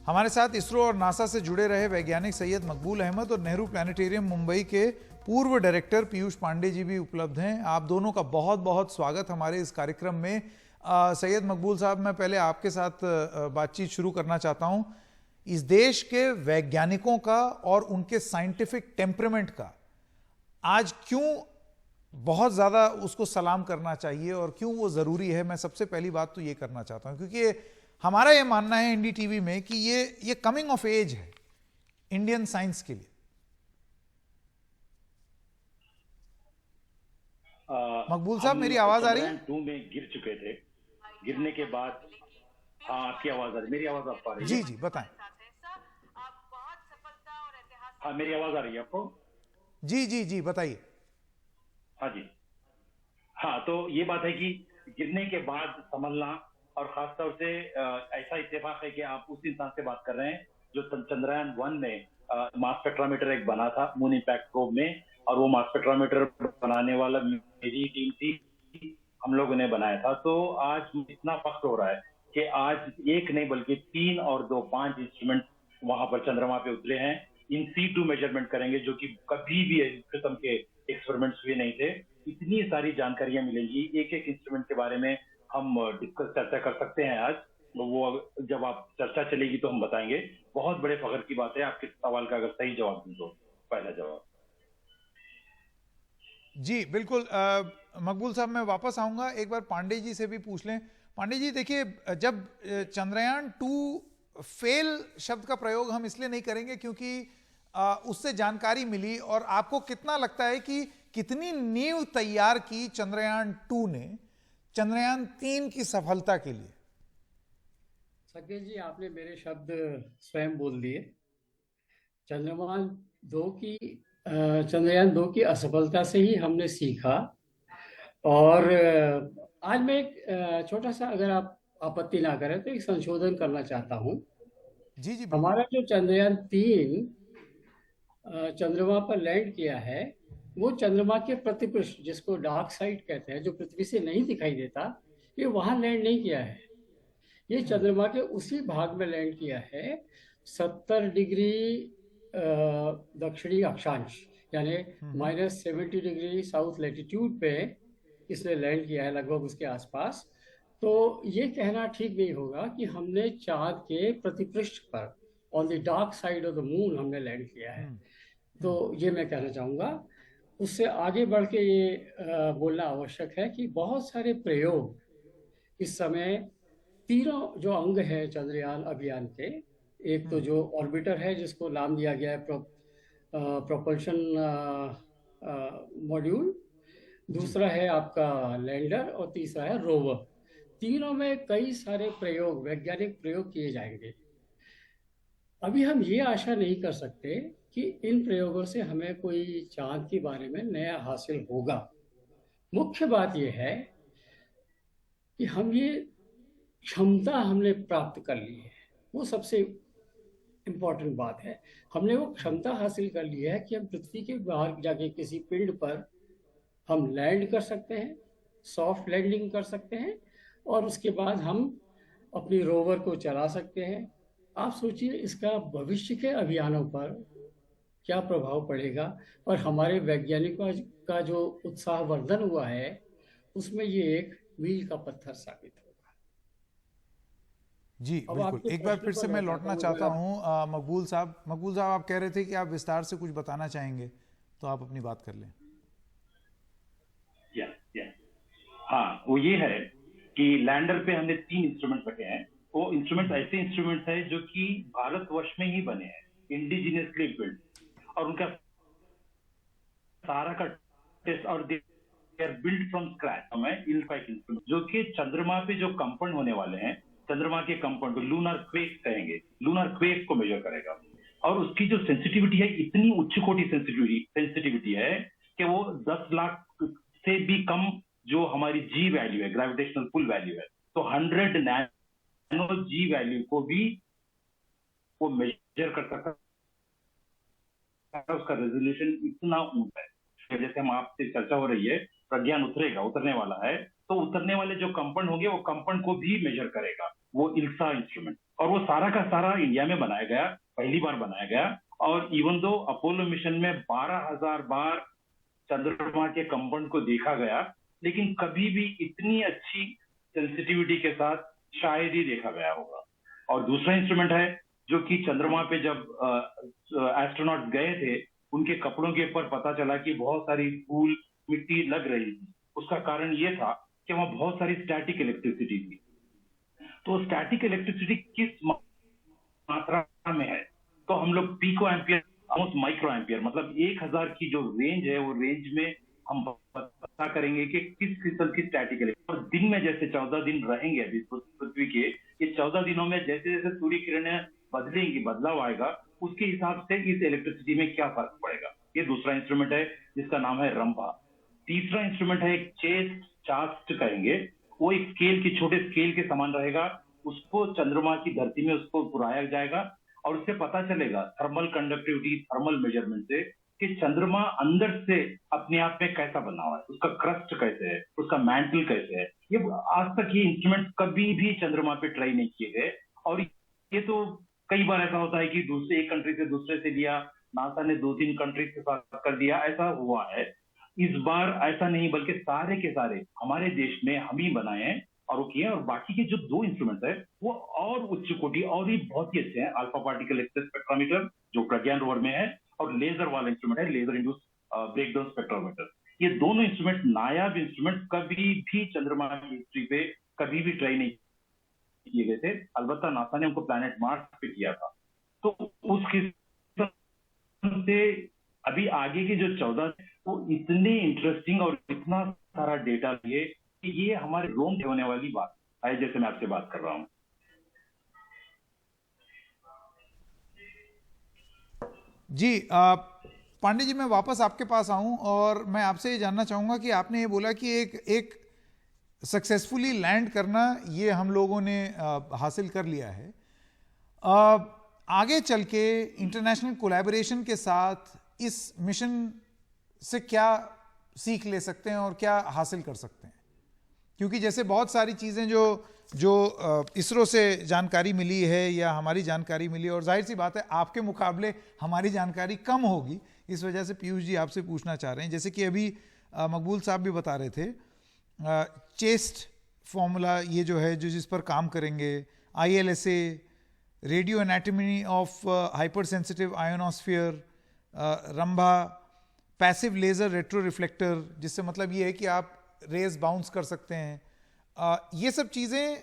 हमारे साथ इसरो और नासा से जुड़े रहे वैज्ञानिक सैयद मकबूल अहमद और नेहरू प्लानिटेरियम मुंबई के पूर्व डायरेक्टर पीयूष पांडे जी भी उपलब्ध हैं। आप दोनों का बहुत बहुत स्वागत हमारे इस कार्यक्रम में। सैयद मकबूल साहब, मैं पहले आपके साथ बातचीत शुरू करना चाहता हूं। इस देश के वैज्ञानिकों का और उनके साइंटिफिक टेम्परामेंट का आज क्यों बहुत ज़्यादा उसको सलाम करना चाहिए और क्यों वो ज़रूरी है, मैं सबसे पहली बात तो ये करना चाहता हूँ, क्योंकि हमारा ये मानना है एनडीटीवी में कि ये कमिंग ऑफ एज है इंडियन साइंस के लिए। मकबूल साहब, मेरी आवाज आ रही है? 2 में गिर चुके थे। गिरने के बाद हाँ, आपकी आवाज आ रही है। मेरी आवाज आप आ रही है? जी जी, बताएं। हाँ, मेरी आवाज आ रही है आपको? जी जी जी, बताइए। हाँ जी। हाँ, तो ये बात है कि गिरने के बाद संभलना, और खासतौर से ऐसा इत्तेफाक है कि आप उस इंसान से बात कर रहे हैं जो चंद्रयान 1 में मास स्पेक्ट्रोमीटर एक बना था मून इम्पैक्ट प्रोब में, और वो मास स्पेक्ट्रोमीटर बनाने वाला मेरी टीम थी, हम लोगों ने बनाया था। तो आज इतना फख्र हो रहा है कि आज एक नहीं बल्कि 3 और 2 5 इंस्ट्रूमेंट वहां पर चंद्रमा पे उतरे हैं। इन C2 मेजरमेंट करेंगे जो कि कभी भी इस किस्म के एक्सपेरिमेंट्स हुए नहीं थे। इतनी सारी जानकारियां मिलेंगी, एक एक इंस्ट्रूमेंट के बारे में हम चर्चा कर सकते हैं आज। वो जब आप चर्चा चलेगी तो हम बताएंगे। बहुत बड़े फख्र की बात है। आपके सवाल का अगर सही जवाब दूं तो पहला जवाब। जी बिल्कुल। मकबूल साहब, मैं वापस आऊंगा, एक बार पांडे जी से भी पूछ लें। पांडे जी, देखिए, जब चंद्रयान 2 फेल शब्द का प्रयोग हम इसलिए नहीं करेंगे क्योंकि उससे जानकारी मिली, और आपको कितना लगता है कि कितनी नींव तैयार की चंद्रयान 2 ने चंद्रयान 3 की सफलता के लिए? सज्जन जी, आपने मेरे शब्द स्वयं बोल दिए। चंद्रयान 2 की चंद्रयान 2 की असफलता से ही हमने सीखा। और आज मैं एक छोटा सा, अगर आप आपत्ति ना करें तो एक संशोधन करना चाहता हूं। जी जी, हमारा जो चंद्रयान 3 चंद्रमा पर लैंड किया है, वो चंद्रमा के प्रतिपृष्ठ, जिसको डार्क साइड कहते हैं, जो पृथ्वी से नहीं दिखाई देता, ये वहां लैंड नहीं किया है। ये चंद्रमा के उसी भाग में लैंड किया है 70 डिग्री दक्षिणी अक्षांश, यानी -70 डिग्री साउथ लैटिट्यूड पे इसने लैंड किया है, लगभग उसके आसपास। तो ये कहना ठीक नहीं होगा कि हमने चांद के प्रतिपृष्ठ पर, on the dark side of the moon, हमने लैंड किया है। तो ये मैं कहना चाहूँगा। उससे आगे बढ़ के ये बोलना आवश्यक है कि बहुत सारे प्रयोग इस समय, तीनों जो अंग है चंद्रयान अभियान के, एक तो जो ऑर्बिटर है जिसको नाम दिया गया है प्रोपल्शन मॉड्यूल, दूसरा है आपका लैंडर, और तीसरा है रोवर। तीनों में कई सारे प्रयोग, वैज्ञानिक प्रयोग किए जाएंगे। अभी हम ये आशा नहीं कर सकते कि इन प्रयोगों से हमें कोई चांद के बारे में नया हासिल होगा। मुख्य बात यह है कि हम ये क्षमता हमने प्राप्त कर ली है, वो सबसे इम्पोर्टेंट बात है। हमने वो क्षमता हासिल कर ली है कि हम पृथ्वी के बाहर जाके किसी पिंड पर हम लैंड कर सकते हैं, सॉफ्ट लैंडिंग कर सकते हैं, और उसके बाद हम अपनी रोवर को चला सकते हैं। आप सोचिए इसका भविष्य के अभियानों पर क्या प्रभाव पड़ेगा, और हमारे वैज्ञानिकों का जो उत्साहवर्धन हुआ है उसमें ये एक मील का पत्थर साबित होगा। जी बिल्कुल। एक बार फिर से मैं लौटना चाहता हूँ मकबूल साहब। मकबूल साहब, आप कह रहे थे कि आप विस्तार से कुछ बताना चाहेंगे, तो आप अपनी बात कर लें। हाँ, वो ये है कि लैंडर पे हमने 3 इंस्ट्रूमेंट रखे हैं। वो इंस्ट्रूमेंट ऐसे इंस्ट्रूमेंट है जो कि भारतवर्ष में ही बने हैं, इंडिजिनियसली बिल्ड, और उनका सारा का टेस्ट, और they are build from scratch. हमें इंस्ट्रूमेंट जो कि चंद्रमा पे जो कंपन होने वाले हैं, चंद्रमा के कंपन को लूनर क्वेक कहेंगे, लूनर क्वेक को मेजर करेगा। और उसकी जो सेंसिटिविटी है, इतनी उच्च कोटि सेंसिटिविटी है कि वो 10 लाख से भी कम जो हमारी जी वैल्यू है, ग्रेविटेशनल पुल वैल्यू है, तो 100 नैनो जी वैल्यू को भी वो मेजर कर सकता है। उसका रेजोल्यूशन इतना ऊंचा है। जैसे हम आपसे चर्चा हो रही है, प्रज्ञान उतरने वाला है, तो उतरने वाले जो कंपन होंगे वो कंपन को भी मेजर करेगा वो इल्सा इंस्ट्रूमेंट। और वो सारा का सारा इंडिया में बनाया गया, पहली बार बनाया गया। और इवन दो अपोलो मिशन में 12,000 बार चंद्रमा के कंपाउंड को देखा गया, लेकिन कभी भी इतनी अच्छी सेंसिटिविटी के साथ शायद ही देखा गया होगा। और दूसरा इंस्ट्रूमेंट है जो कि चंद्रमा पे जब एस्ट्रोनॉट गए थे, उनके कपड़ों के ऊपर पता चला कि बहुत सारी धूल मिट्टी लग रही थी। उसका कारण ये था कि वहां बहुत सारी स्टैटिक इलेक्ट्रिसिटी थी। तो स्टैटिक इलेक्ट्रिसिटी किस मात्रा में है, तो हम लोग pico ampere almost micro ampere, मतलब 1000 की जो रेंज है वो रेंज में हम पता करेंगे कि किस किस्म की स्टैटिक इलेक्ट्रिसिटी। और दिन में जैसे 14 दिन रहेंगे अभी पृथ्वी के, ये 14 दिनों में जैसे जैसे सूर्य किरणें बदलेंगी, बदलाव आएगा, उसके हिसाब से इस इलेक्ट्रिसिटी में क्या फर्क पड़ेगा। ये दूसरा इंस्ट्रूमेंट है जिसका नाम है रंभा। तीसरा इंस्ट्रूमेंट है एक चेस्ट चास्ट कहेंगे, वो एक स्केल की, छोटे स्केल के समान रहेगा। उसको चंद्रमा की धरती में उसको पुराया जाएगा और उससे पता चलेगा थर्मल कंडक्टिविटी, थर्मल मेजरमेंट से कि चंद्रमा अंदर से अपने आप में कैसा बना हुआ है, उसका क्रस्ट कैसे है, उसका मैंटल कैसे है। ये आज तक ये इंस्ट्रूमेंट कभी भी चंद्रमा पे ट्राई नहीं किए गए। और ये तो कई बार ऐसा होता है कि दूसरे एक कंट्री से दूसरे से लिया, नासा ने 2-3 कंट्री के साथ कर दिया, ऐसा हुआ है। इस बार ऐसा नहीं, बल्कि सारे के सारे हमारे देश में हम ही बनाए हैं और वो किए। और बाकी के जो 2 इंस्ट्रूमेंट है वो और उच्च कोटि और ही बहुत ही अच्छे हैं। अल्फा पार्टिकल एक्सेस स्पेक्ट्रोमीटर जो प्रज्ञान रोवर में है, और लेजर वाला इंस्ट्रूमेंट है लेजर इंड्यूस ब्रेकडाउन स्पेक्ट्रोमीटर। ये दोनों इंस्ट्रूमेंट नायाब इंस्ट्रूमेंट कभी भी चंद्रमा की हिस्ट्री पे कभी भी ट्राई नहीं किए गए थे। अलबत्ता नासा ने उनको प्लैनेट मार्स पे किया था। तो उस किस्म से अभी आगे के जो 14 वो इतने इंटरेस्टिंग और इतना सारा डेटा लिए कि ये हमारे रोम होने वाली बात है, जैसे मैं आपसे बात कर रहा हूं। जी पांडे जी, मैं वापस आपके पास आऊं और मैं आपसे ये जानना चाहूंगा कि आपने ये बोला कि एक सक्सेसफुली लैंड करना ये हम लोगों ने हासिल कर लिया है। आगे चल के इंटरनेशनल कोलैबोरेशन के साथ इस मिशन से क्या सीख ले सकते हैं और क्या हासिल कर सकते हैं? क्योंकि जैसे बहुत सारी चीज़ें जो इसरो से जानकारी मिली है या हमारी जानकारी मिली, और जाहिर सी बात है आपके मुकाबले हमारी जानकारी कम होगी, इस वजह से पीयूष जी आपसे पूछना चाह रहे हैं। जैसे कि अभी मकबूल साहब भी बता रहे थे, चेस्ट फॉर्मूला ये जो है जिस पर काम करेंगे, ILSA, radio anatomy of hypersensitive ionosphere, Rambha, passive laser retroreflector, जिससे मतलब ये है कि आप रेज बाउंस कर सकते हैं। ये सब चीज़ें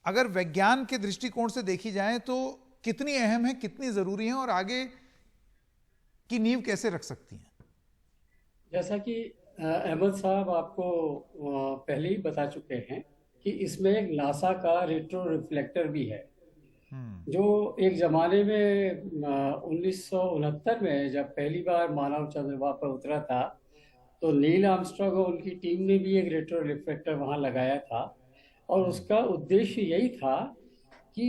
अगर विज्ञान के दृष्टिकोण से देखी जाएं तो कितनी अहम है, कितनी ज़रूरी है और आगे की नींव कैसे रख सकती हैं? जैसा कि अहमद साहब आपको पहले ही बता चुके हैं कि इसमें एक नासा का रेट्रो रिफ्लेक्टर भी है, जो एक ज़माने में 1969 में जब पहली बार मानव चंद्रमा पर उतरा था, तो नील आर्मस्ट्रांग और उनकी टीम ने भी एक रेट्रो रिफ्लेक्टर वहाँ लगाया था। और उसका उद्देश्य यही था कि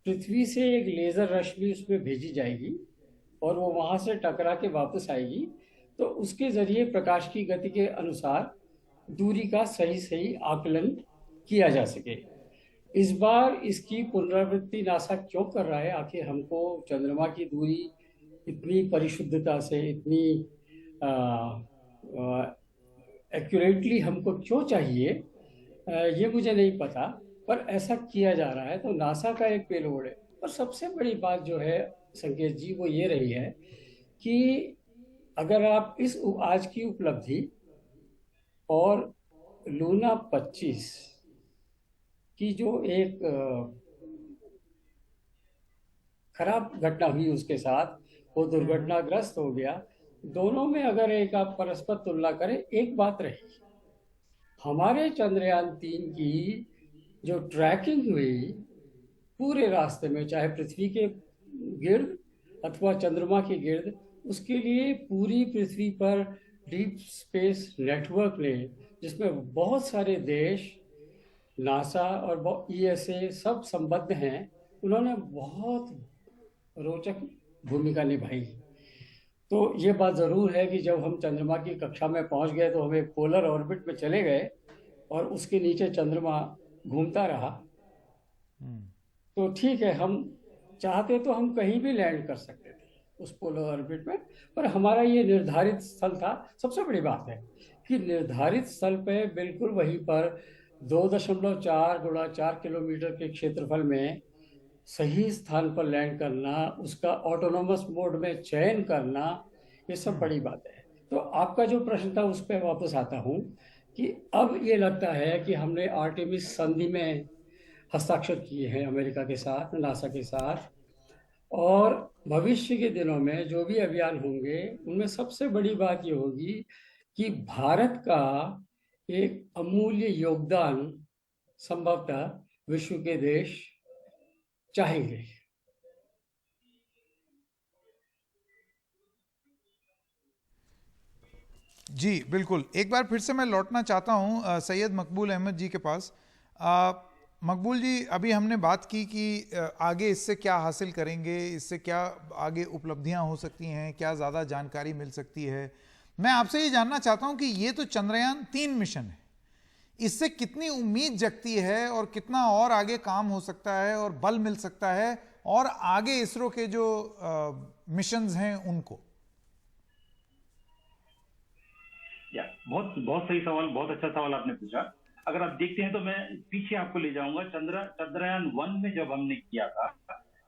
पृथ्वी से एक लेज़र रश्मि उसमें भेजी जाएगी और वो वहाँ से टकरा के वापस आएगी, तो उसके ज़रिए प्रकाश की गति के अनुसार दूरी का सही आकलन किया जा सके। इस बार इसकी पुनरावृत्ति नासा क्यों कर रहा है? आखिर हमको चंद्रमा की दूरी इतनी परिशुद्धता से, इतनी एक्यूरेटली हमको क्यों चाहिए, ये मुझे नहीं पता, पर ऐसा किया जा रहा है। तो नासा का एक पेलोड है। और सबसे बड़ी बात जो है संकेत जी, वो ये रही है कि अगर आप इस आज की उपलब्धि और लूना 25 की जो एक खराब घटना हुई उसके साथ, वो दुर्घटनाग्रस्त हो गया, दोनों में अगर एक आप परस्पर तुलना करें, एक बात रही, हमारे चंद्रयान 3 की जो ट्रैकिंग हुई पूरे रास्ते में, चाहे पृथ्वी के गिर्द अथवा चंद्रमा के गिर्द, उसके लिए पूरी पृथ्वी पर डीप स्पेस नेटवर्क ने, जिसमें बहुत सारे देश, नासा और ESA सब संबद्ध हैं, उन्होंने बहुत रोचक भूमिका निभाई। तो ये बात ज़रूर है कि जब हम चंद्रमा की कक्षा में पहुंच गए तो हम एक पोलर ऑर्बिट में चले गए और उसके नीचे चंद्रमा घूमता रहा। तो ठीक है, हम चाहते तो हम कहीं भी लैंड कर सकते थे उस पोलर ऑर्बिट में, पर हमारा ये निर्धारित स्थल था। सबसे बड़ी बात है कि निर्धारित स्थल पे बिल्कुल वहीं पर 2.4 × 4 किलोमीटर के क्षेत्रफल में सही स्थान पर लैंड करना, उसका ऑटोनोमस मोड में चयन करना, ये सब बड़ी बात है। तो आपका जो प्रश्न था उस पर वापस आता हूँ कि अब ये लगता है कि हमने आर्टेमिस संधि में हस्ताक्षर किए हैं अमेरिका के साथ, नासा के साथ, और भविष्य के दिनों में जो भी अभियान होंगे उनमें सबसे बड़ी बात ये होगी कि भारत का एक अमूल्य योगदान संभवतः विश्व के देश चाहेंगे। जी बिल्कुल, एक बार फिर से मैं लौटना चाहता हूं सैयद मकबूल अहमद जी के पास। मकबूल जी, अभी हमने बात की कि आगे इससे क्या हासिल करेंगे, इससे क्या आगे उपलब्धियां हो सकती हैं, क्या ज़्यादा जानकारी मिल सकती है। मैं आपसे ये जानना चाहता हूं कि ये तो चंद्रयान 3 मिशन है, इससे कितनी उम्मीद जगती है और कितना और आगे काम हो सकता है और बल मिल सकता है और आगे इसरो के जो मिशंस हैं उनको। बहुत बहुत सही सवाल, बहुत अच्छा सवाल आपने पूछा। अगर आप देखते हैं तो मैं पीछे आपको ले जाऊंगा। चंद्रयान 1 में जब हमने किया था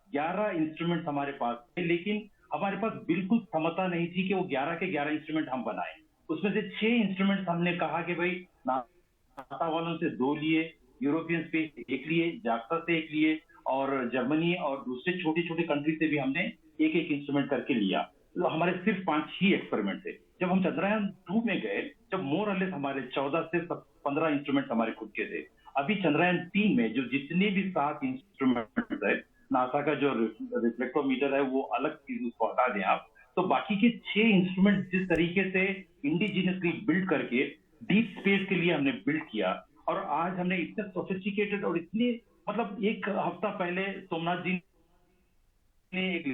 11 इंस्ट्रूमेंट हमारे पास थे, लेकिन हमारे पास बिल्कुल क्षमता नहीं थी कि वो 11 के 11 इंस्ट्रूमेंट हम बनाए। उसमें से 6 इंस्ट्रूमेंट हमने कहा कि भाई नासा वालों से 2 लिए, यूरोपियन स्पेस 1 लिए, जाक्सा से 1 लिए, और जर्मनी और दूसरे छोटी छोटी कंट्री से भी हमने एक एक इंस्ट्रूमेंट करके लिया। तो हमारे सिर्फ 5 ही एक्सपेरिमेंट थे। जब हम चंद्रयान 2 में गए, जब मोर और लेस हमारे 14 से 15 इंस्ट्रूमेंट हमारे खुद के थे। अभी चंद्रयान 3 में जो जितने भी 7 इंस्ट्रूमेंट है, नासा का जो रिफ्लेक्टोमीटर है वो अलग चीज, उसको हटा दें आप, तो बाकी के 6 इंस्ट्रूमेंट जिस तरीके से इंडिजिनियसली बिल्ड करके डीप स्पेस के लिए हमने बिल्ड किया, और आज हमने इतने सोफिस्टिकेटेड और इतने, मतलब एक हफ्ता पहले सोमनाथ जी ने एक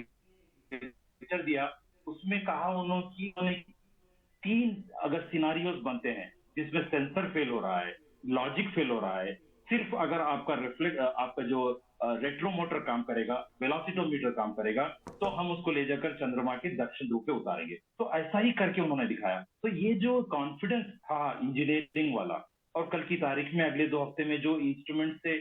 लेक्चर दिया, उसमें कहा उन्होंने 3 अगर सिनारियोस बनते हैं जिसमें सेंसर फेल हो रहा है, लॉजिक फेल हो रहा है, सिर्फ अगर आपका जो रेट्रोमोटर काम करेगा, वेलोसिटोमीटर काम करेगा, तो हम उसको ले जाकर चंद्रमा के दक्षिण ध्रुव पे उतारेंगे। तो ऐसा ही करके उन्होंने दिखाया। तो ये जो कॉन्फिडेंस था इंजीनियरिंग वाला, और कल की तारीख में अगले 2 हफ्ते में जो इंस्ट्रूमेंट से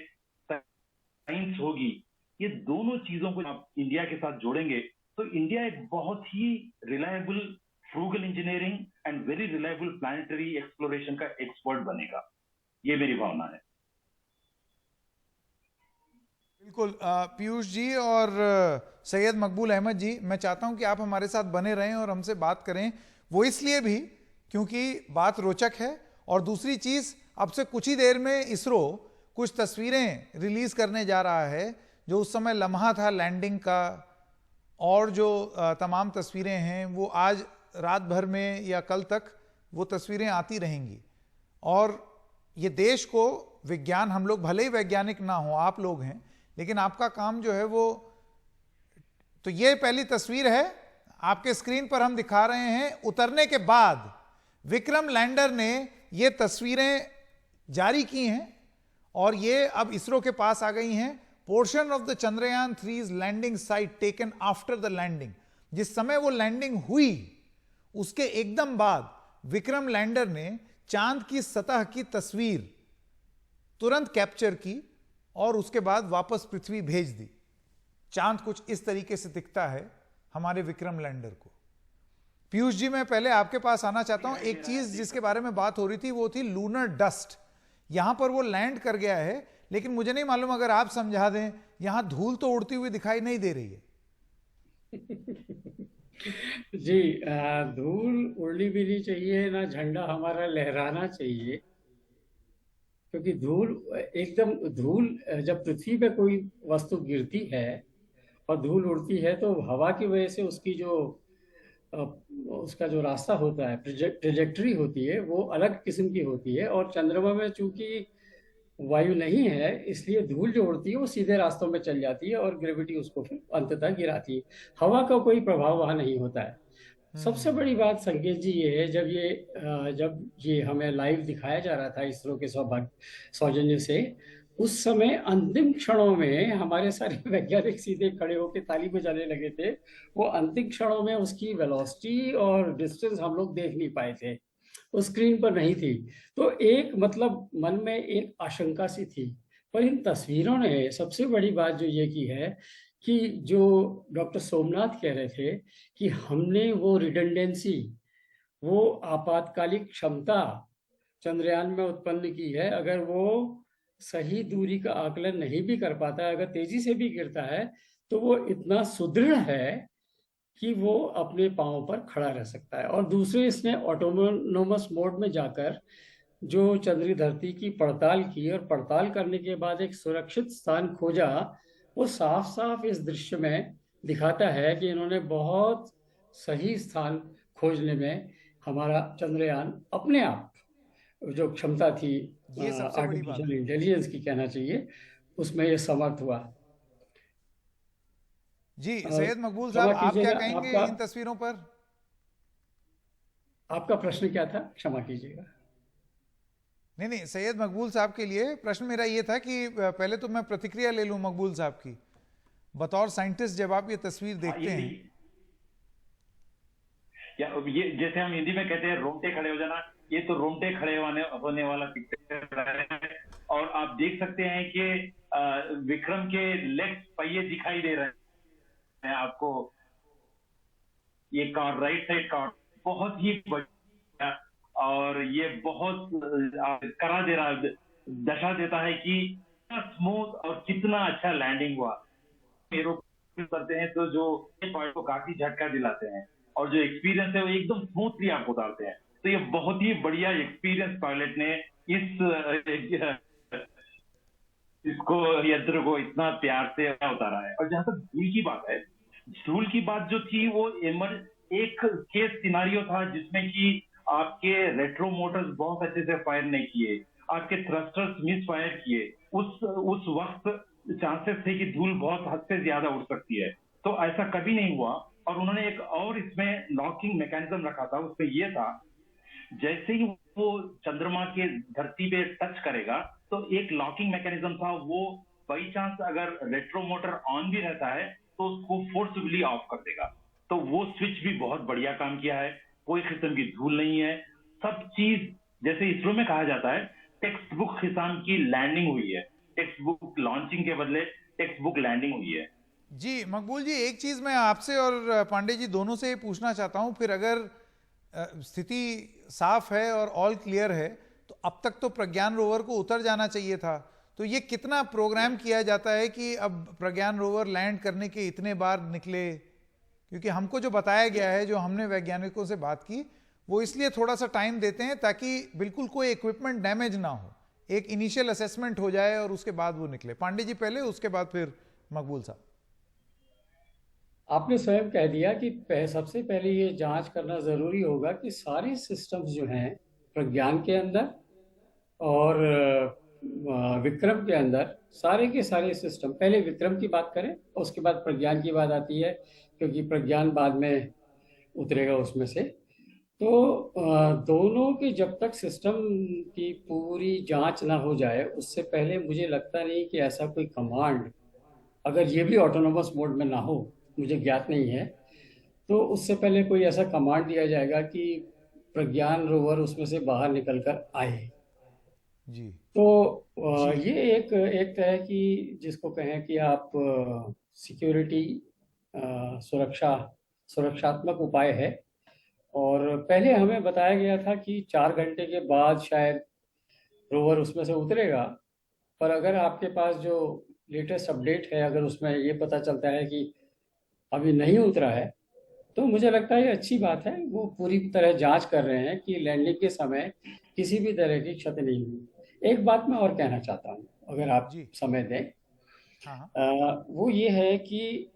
साइंस होगी, ये दोनों चीजों को आप इंडिया के साथ जोड़ेंगे तो इंडिया एक बहुत ही reliable frugal engineering and very reliable planetary exploration का एक्सपर्ट बनेगा। ये मेरी भावना है। बिल्कुल पीयूष जी और सैयद मकबूल अहमद जी, मैं चाहता हूं कि आप हमारे साथ बने रहें और हमसे बात करें। वो इसलिए भी क्योंकि बात रोचक है, और दूसरी चीज, अब से कुछ ही देर में इसरो कुछ तस्वीरें रिलीज करने जा रहा है जो उस समय लम्हा था लैंडिंग का, और जो तमाम तस्वीरें हैं वो आज रात भर में या कल तक वो तस्वीरें आती रहेंगी। और ये देश को विज्ञान, हम लोग भले ही वैज्ञानिक ना हो, आप लोग हैं, लेकिन आपका काम जो है वो, तो ये पहली तस्वीर है आपके स्क्रीन पर हम दिखा रहे हैं। उतरने के बाद विक्रम लैंडर ने ये तस्वीरें जारी की हैं और ये अब इसरो के पास आ गई हैं। Portion of the Chandrayaan 3's landing site taken after the landing. जिस समय वो लैंडिंग हुई उसके एकदम बाद विक्रम लैंडर ने चांद की सतह की तस्वीर तुरंत कैप्चर की और उसके बाद वापस पृथ्वी भेज दी। चांद कुछ इस तरीके से दिखता है हमारे विक्रम लैंडर को। पीयूष जी, मैं पहले आपके पास आना चाहता हूं। एक चीज जिसके बारे में बात हो रही थी वो थी लूनर डस्ट। यहां पर वो लैंड कर गया है, लेकिन मुझे नहीं मालूम, अगर आप समझा दें, यहां धूल तो उड़ती हुई दिखाई नहीं दे रही है। जी, धूल उड़नी भी नहीं चाहिए, ना झंडा हमारा लहराना चाहिए, क्योंकि धूल जब पृथ्वी पे कोई वस्तु गिरती है और धूल उड़ती है तो हवा की वजह से उसका जो रास्ता होता है, ट्रेजेक्टरी होती है, वो अलग किस्म की होती है। और चंद्रमा में चूंकि वायु नहीं है, इसलिए धूल जो उड़ती है वो सीधे रास्तों में चल जाती है और ग्रेविटी उसको फिर अंततः गिराती है। हवा का कोई प्रभाव वहां नहीं होता है। सबसे बड़ी बात संकेत जी ये है, जब ये हमें लाइव दिखाया जा रहा था इसरो के सौजन्य से, उस समय अंतिम क्षणों में हमारे सारे वैज्ञानिक सीधे खड़े होकर ताली बजाने लगे थे। वो अंतिम क्षणों में उसकी वेलोसिटी और डिस्टेंस हम लोग देख नहीं पाए थे, वो स्क्रीन पर नहीं थी। तो एक मतलब मन में एक आशंका सी थी। पर इन तस्वीरों ने सबसे बड़ी बात जो ये की है कि जो डॉक्टर सोमनाथ कह रहे थे कि हमने वो रिडंडेंसी, वो आपातकालिक क्षमता चंद्रयान में उत्पन्न की है। अगर वो सही दूरी का आकलन नहीं भी कर पाता है, अगर तेजी से भी गिरता है, तो वो इतना सुदृढ़ है कि वो अपने पांव पर खड़ा रह सकता है। और दूसरे, इसने ऑटोनोमस मोड में जाकर जो चंद्री धरती की पड़ताल की और पड़ताल करने के बाद एक सुरक्षित स्थान खोजा, वो साफ साफ इस दृश्य में दिखाता है कि इन्होंने बहुत सही स्थान खोजने में हमारा चंद्रयान अपने आप जो क्षमता थी ये सबसे बड़ी बात आर्टिफिशियल है। इंटेलिजेंस की कहना चाहिए, उसमें ये समर्थ हुआ। जी सैयद मकबूल क्षमा साहब, आप क्या कीजिएगा, कहेंगे आपका इन तस्वीरों पर? आपका प्रश्न क्या था? क्षमा कीजिएगा। नहीं नहीं, सैयद मकबूल साहब के लिए प्रश्न मेरा ये था कि पहले तो मैं प्रतिक्रिया ले लूं मकबूल साहब की, बतौर साइंटिस्ट जब आप ये तस्वीर हाँ, देखते हैं। ये जैसे हम हिंदी में कहते हैं रोंगटे खड़े हो जाना, ये तो रोंगटे खड़े होने वाला पिक्चर है। और आप देख सकते हैं कि विक्रम के लेग्स पहिए दिखाई दे रहे हैं आपको। ये कार, राइट साइड कार बहुत ही बढ़िया, और ये बहुत करा दे रहा, दशा देता है कि कितना स्मूथ और कितना अच्छा लैंडिंग हुआ। एरोप्लेन करते हैं तो जो पॉइंट को काफी झटका दिलाते हैं, और जो एक्सपीरियंस है वो एकदम स्मूथली आपको उतारते हैं। तो ये बहुत ही बढ़िया एक्सपीरियंस पायलट ने इसको यंत्र को इतना प्यार से उतारा है। और जहां तक धूल की बात है, धूल की बात जो थी वो एक केस सिनारियो था जिसमें कि आपके रेट्रो मोटर्स बहुत अच्छे से फायर नहीं किए, आपके थ्रस्टर्स मिस फायर किए। उस वक्त चांसेस थे कि धूल बहुत हद से ज्यादा उड़ सकती है, तो ऐसा कभी नहीं हुआ। और उन्होंने एक और इसमें लॉकिंग मैकेनिज्म रखा था, उसमें यह था जैसे ही वो चंद्रमा के धरती पे टच करेगा तो एक लॉकिंग मैकेनिज्म था, वो बाई चांस अगर रेट्रो मोटर ऑन भी रहता है तो उसको फोर्सफुली ऑफ कर देगा। तो वो स्विच भी बहुत बढ़िया काम किया है, कोई किस्म की धूल नहीं है, सब चीज जैसे इसरो में कहा जाता है टेक्स्ट बुक किस्म की लैंडिंग हुई है। टेक्स्ट बुक लॉन्चिंग के बदले टेक्स्ट बुक लैंडिंग हुई है। जी मकबूल जी, एक चीज मैं आपसे और पांडे जी दोनों से पूछना चाहता हूं, फिर अगर स्थिति साफ है और ऑल क्लियर है तो अब तक तो प्रज्ञान रोवर को उतर जाना चाहिए था। तो ये कितना प्रोग्राम किया जाता है कि अब प्रज्ञान रोवर लैंड करने के इतने बार निकले? क्योंकि हमको जो बताया गया है, जो हमने वैज्ञानिकों से बात की, वो इसलिए थोड़ा सा टाइम देते हैं ताकि बिल्कुल कोई इक्विपमेंट डैमेज ना हो, एक इनिशियल असेसमेंट हो जाए और उसके बाद वो निकले। पांडे जी पहले, उसके बाद फिर मकबूल साहब। आपने स्वयं कह दिया कि सबसे पहले ये जांच करना जरूरी होगा कि सारे सिस्टम्स जो हैं प्रज्ञान के अंदर और विक्रम के अंदर, सारे के सारे सिस्टम, पहले विक्रम की बात करें उसके बाद प्रज्ञान की बात आती है, क्योंकि प्रज्ञान बाद में उतरेगा उसमें से। तो दोनों के जब तक सिस्टम की पूरी जांच ना हो जाए, उससे पहले मुझे लगता नहीं कि ऐसा कोई कमांड, अगर ये भी ऑटोनोमस मोड में ना हो, मुझे ज्ञात नहीं है, तो उससे पहले कोई ऐसा कमांड दिया जाएगा कि प्रज्ञान रोवर उसमें से बाहर निकल कर आए। जी तो जी ये एक तरह की, जिसको कहें कि आप सिक्योरिटी, सुरक्षात्मक उपाय है। और पहले हमें बताया गया था कि 4 घंटे के बाद शायद रोवर उसमें से उतरेगा, पर अगर आपके पास जो लेटेस्ट अपडेट है, अगर उसमें ये पता चलता है कि अभी नहीं उतरा है, तो मुझे लगता है ये अच्छी बात है। वो पूरी तरह जांच कर रहे हैं कि लैंडिंग के समय किसी भी तरह की क्षति नहीं हुई। एक बात मैं और कहना चाहता हूँ, अगर आप जी। समय दें। हाँ हाँ। वो ये है कि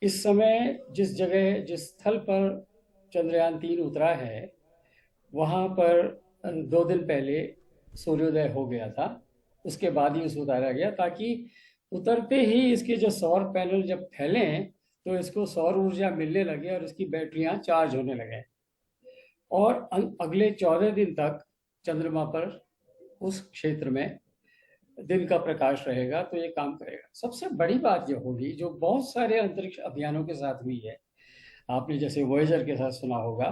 इस समय जिस जगह, जिस स्थल पर चंद्रयान 3 उतरा है, वहाँ पर 2 दिन पहले सूर्योदय हो गया था। उसके बाद ही उसे उतारा गया, ताकि उतरते ही इसके जो सौर पैनल जब फैलें तो इसको सौर ऊर्जा मिलने लगे और इसकी बैटरियां चार्ज होने लगे, और अगले 14 दिन तक चंद्रमा पर, उस क्षेत्र में दिन का प्रकाश रहेगा तो ये काम करेगा। सबसे बड़ी बात ये होगी, जो बहुत सारे अंतरिक्ष अभियानों के साथ हुई है, आपने जैसे वॉयेजर के साथ सुना होगा,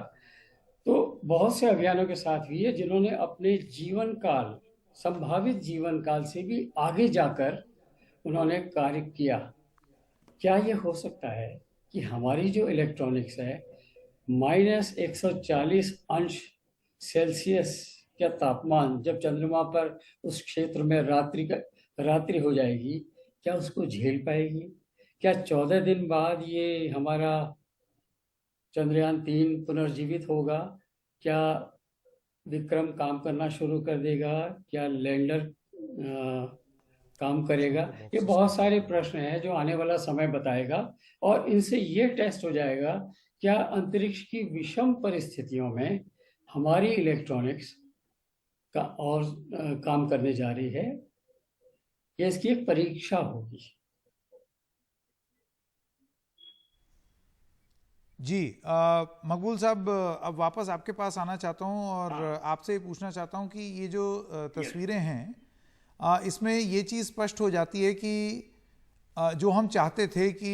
तो बहुत से अभियानों के साथ हुई है जिन्होंने अपने जीवन काल, संभावित जीवन काल से भी आगे जाकर उन्होंने कार्य किया। क्या ये हो सकता है कि हमारी जो इलेक्ट्रॉनिक्स है -140 अंश सेल्सियस का तापमान जब चंद्रमा पर उस क्षेत्र में रात्रि हो जाएगी, क्या उसको झेल पाएगी? क्या 14 दिन बाद ये हमारा चंद्रयान-3 पुनर्जीवित होगा? क्या विक्रम काम करना शुरू कर देगा? क्या लैंडर काम करेगा? ये बहुत सारे प्रश्न हैं जो आने वाला समय बताएगा, और इनसे ये टेस्ट हो जाएगा क्या अंतरिक्ष की विषम परिस्थितियों में हमारी इलेक्ट्रॉनिक्स का और काम करने जा रही है। ये इसकी एक परीक्षा होगी। जी, मकबूल साहब, अब वापस आपके पास आना चाहता हूं और आपसे पूछना चाहता हूं कि ये जो तस्वीरें हैं, इसमें ये चीज़ स्पष्ट हो जाती है कि जो हम चाहते थे कि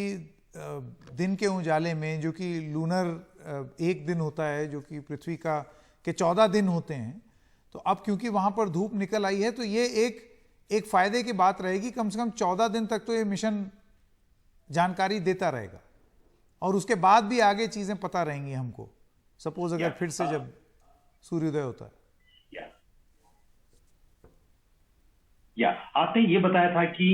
दिन के उजाले में, जो कि लूनर एक दिन होता है, जो कि पृथ्वी का के 14 दिन होते हैं, तो अब क्योंकि वहां पर धूप निकल आई है तो ये एक फायदे की बात रहेगी। कम से कम 14 दिन तक तो ये मिशन जानकारी देता रहेगा और उसके बाद भी आगे चीजें पता रहेंगी हमको, सपोज अगर फिर से जब सूर्योदय होता है। आपने ये बताया था कि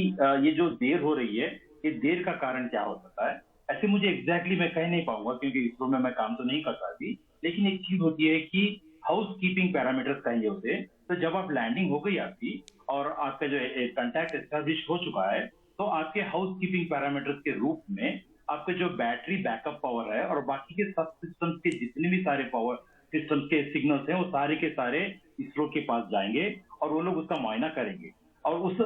ये जो देर हो रही है, ये देर का कारण क्या हो सकता है? ऐसे मुझे एग्जैक्टली मैं कह नहीं पाऊंगा क्योंकि इसरो में मैं काम तो नहीं करता अभी, लेकिन एक चीज होती है कि हाउस कीपिंग पैरामीटर्स कहेंगे उसे। तो जब आप लैंडिंग हो गई आपकी और आपका जो कंटैक्ट एस्टैब्लिश हो चुका है, तो आपके हाउस कीपिंग पैरामीटर्स के रूप में आपके जो बैटरी बैकअप पावर है और बाकी के सब सिस्टम्स के जितने भी सारे पावर सिस्टम्स के सिग्नल्स हैं, वो सारे के सारे इसरो के पास जाएंगे और वो लोग उसका मुआयना करेंगे। और उस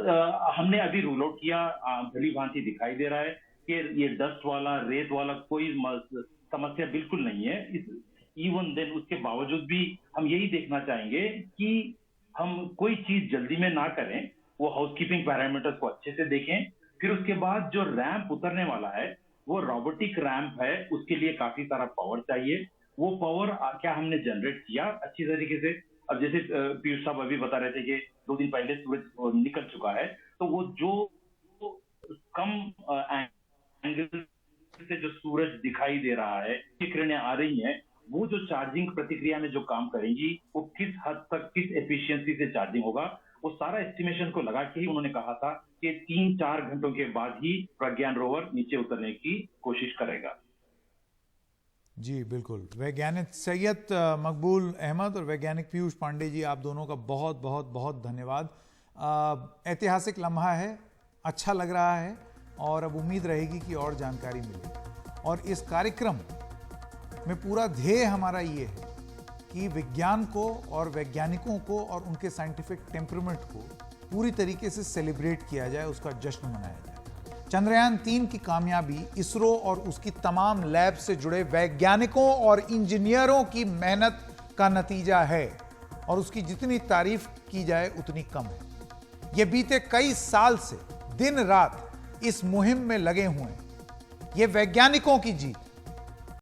हमने अभी रूल आउट किया, भली भांति दिखाई दे रहा है कि ये डस्ट वाला, रेत वाला कोई समस्या बिल्कुल नहीं है। इवन देन उसके बावजूद भी हम यही देखना चाहेंगे कि हम कोई चीज जल्दी में ना करें, वो हाउसकीपिंग पैरामीटर्स को अच्छे से देखें। फिर उसके बाद जो रैंप उतरने वाला है वो रोबोटिक रैंप है, उसके लिए काफी सारा पावर चाहिए। वो पावर क्या हमने जनरेट किया अच्छी तरीके से? अब जैसे पीयूष साहब अभी बता रहे थे कि 2 दिन पहले सूरज निकल चुका है, तो वो जो कम एंगल से जो सूरज दिखाई दे रहा है, किरणें आ रही हैं, वो जो चार्जिंग प्रतिक्रिया में जो काम करेंगी, वो किस हद तक, किस एफिशिएंसी से चार्जिंग होगा, वो सारा एस्टिमेशन को लगा के ही उन्होंने कहा था कि 3-4 घंटों के बाद ही प्रज्ञान रोवर नीचे उतरने की कोशिश करेगा। जी बिल्कुल। वैज्ञानिक सैयद मकबूल अहमद और वैज्ञानिक पीयूष पांडे जी, आप दोनों का बहुत बहुत बहुत धन्यवाद। ऐतिहासिक लम्हा है, अच्छा लग रहा है और अब उम्मीद रहेगी कि और जानकारी मिले। और इस कार्यक्रम में पूरा ध्येय हमारा ये है कि विज्ञान को और वैज्ञानिकों को और उनके साइंटिफिक टेम्परामेंट को पूरी तरीके से सेलिब्रेट किया जाए, उसका जश्न मनाया जाए। चंद्रयान-3 की कामयाबी इसरो और उसकी तमाम लैब से जुड़े वैज्ञानिकों और इंजीनियरों की मेहनत का नतीजा है और उसकी जितनी तारीफ की जाए उतनी कम है। ये बीते कई साल से दिन रात इस मुहिम में लगे हुए हैं। ये वैज्ञानिकों की जीत